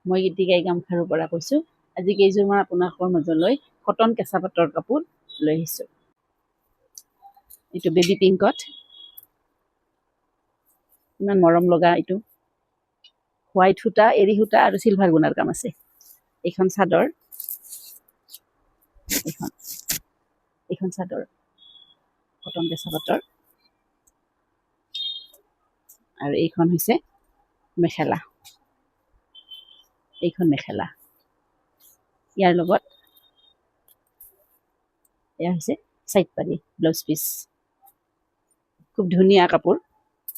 মই গীতিকাই গামখাৰুৰ পৰা কৈছোঁ। আজি কেইযোৰমান আপোনালোকৰ মাজলৈ কটন কেঁচা পাটৰ কাপোৰ লৈ আহিছোঁ। এইটো বেবী পিংকত, ইমান মৰম লগা। এইটো হোৱাইট সূতা, এৰী সূতা আৰু চিলভাৰ গুণাৰ কাম আছে। এইখন চাদৰ, এইখন চাদৰ কটন কেঁচা পাটৰ, আৰু এইখন হৈছে মেখেলা। এইখন মেখেলা, ইয়াৰ লগত এয়া হৈছে চাইড পাৰি ব্লাউজ পিচ। খুব ধুনীয়া কাপোৰ।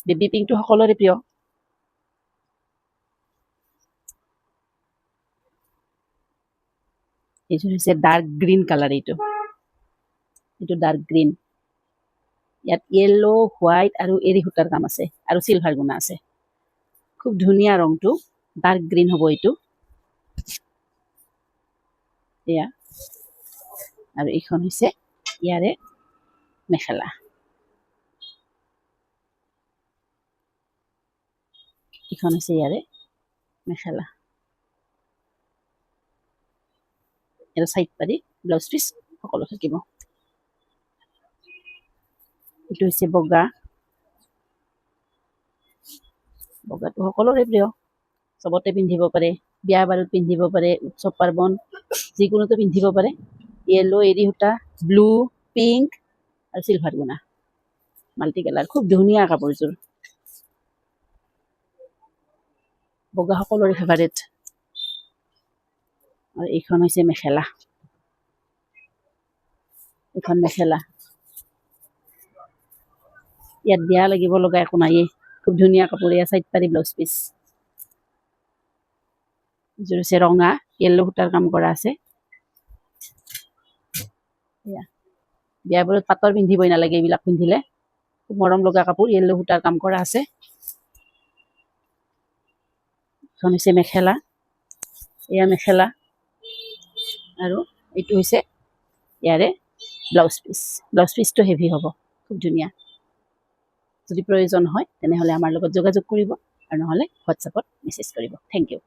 বেবী পিংকটো সকলোৰে প্ৰিয়। এইযোৰ হৈছে ডাৰ্ক গ্ৰীণ কালাৰ। এইটো ডাৰ্ক গ্ৰীণ, ইয়াত য়েল্লো, হোৱাইট আৰু এৰী সূতাৰ কাম আছে আৰু চিলভাৰ গুণা আছে। খুব ধুনীয়া ৰংটো, ডাৰ্ক গ্ৰীণ হ'ব এইটো। এয়া, আৰু এইখন হৈছে ইয়াৰে মেখেলা। এইখন হৈছে ইয়াৰে মেখেলা। এটা চাইড পাৰি ব্লাউজ পিচ সকলো থাকিব। এইটো হৈছে বগা। বগাটো সকলোৰে প্ৰিয়, চবতে পিন্ধিব পাৰে, বিয়া বাৰুত পিন্ধিব পাৰে, উৎসৱ পাৰ্বণ যিকোনোতে পিন্ধিব পাৰে। য়েল্লো, এৰী সূতা, ব্লু, পিংক আৰু চিলভাৰ গুণা, মাল্টি কালাৰ। খুব ধুনীয়া কাপোৰযোৰ, বগা সকলোৰে ফেভাৰেট। আৰু এইখন হৈছে মেখেলা। এইখন মেখেলা, ইয়াত বেয়া লাগিব লগা একো নাইয়ে। খুব ধুনীয়া কাপোৰ। এয়া চাইড পাৰি ব্লাউজ পিচ। এইযোৰ হৈছে ৰঙা, য়েল্লো সূতাৰ কাম কৰা আছে। এয়া, বিয়াবোৰত পাটৰ পিন্ধিবই নালাগে, এইবিলাক পিন্ধিলে খুব মৰম লগা কাপোৰ। য়েল্লো সূতাৰ কাম কৰা আছে। এইখন হৈছে মেখেলা। এয়া মেখেলা, আৰু এইটো হৈছে ইয়াৰে ব্লাউজ পিচ। ব্লাউজ পিচটো হেভি হ'ব, খুব ধুনীয়া। যদি প্ৰয়োজন হয় তেনেহ'লে আমাৰ লগত যোগাযোগ কৰিব, আৰু নহ'লে হোৱাটছএপত মেছেজ কৰিব। Thank U.